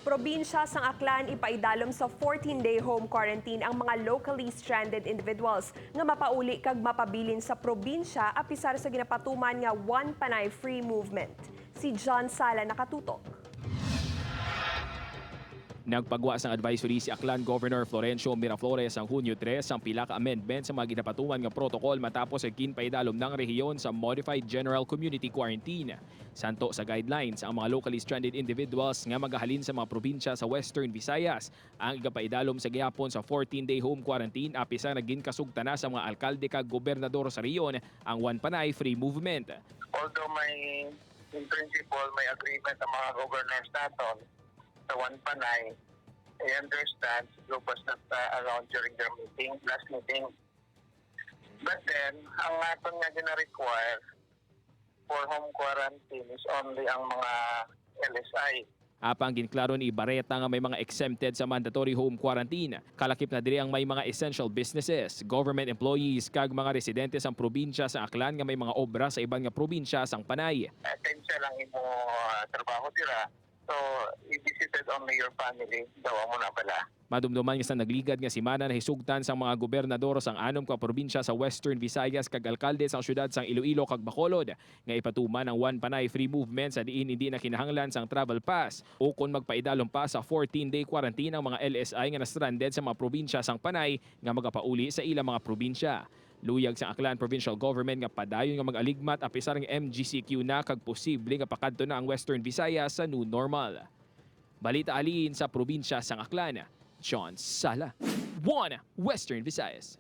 Probinsya sang Aklan ipaidalom sa 14-day home quarantine ang mga locally stranded individuals nga mapauli kag mapabilin sa probinsya apisar sa ginapatuman nga One Panay Free Movement. Si John Sala nakatutok. Nagpagwa sang advisory si Aklan Governor Florencio Miraflores ang Hunyo 3 ang pila ka amendment sa mga ginapatuman nga protokol matapos ang ginpaidalom ng rehiyon sa Modified General Community Quarantine. Santo sa guidelines ang mga locally stranded individuals nga magahalin sa mga probinsya sa Western Visayas ang igapaidalom sa gihapon sa 14-day home quarantine apisang naging kasugtana sa mga alkalde kag gobernador sa rehiyon ang One Panay Free Movement. Although in principle may agreement ang mga governors natin sa One Panay, I understand it was not around during their last meeting. But then, ang natin nga gina-require for home quarantine is only ang mga LSI. Apang ginklaro ni Ibareta nga may mga exempted sa mandatory home quarantine. Kalakip na diri ang may mga essential businesses, government employees kag mga residente sa probinsya sa Aklan nga may mga obra sa ibang nga probinsya sang Panay. Essential lang imo trabaho dira. So, you visited only your family, dawa mo na pala. Madumduman nga sa nagligad nga simana na hisugtan sang mga gobernador sang anom ka probinsya sa Western Visayas kag alkalde sang syudad sang Iloilo kag Bacolod nga ipatuman ang One Panay Free Movement sa diin hindi na kinahanglan sang travel pass o kung magpaidalom pa sa 14-day quarantine ang mga LSI nga na-stranded sa mga probinsya sang Panay nga magapauli sa ilang mga probinsya. Luyag sa Aklan Provincial Government nga padayon nga mag-aligmat apisar ng MGCQ na kag posible nga pakadto na ang Western Visayas sa new normal. Balita alin sa probinsya sang Aklan, John Sala, One Western Visayas.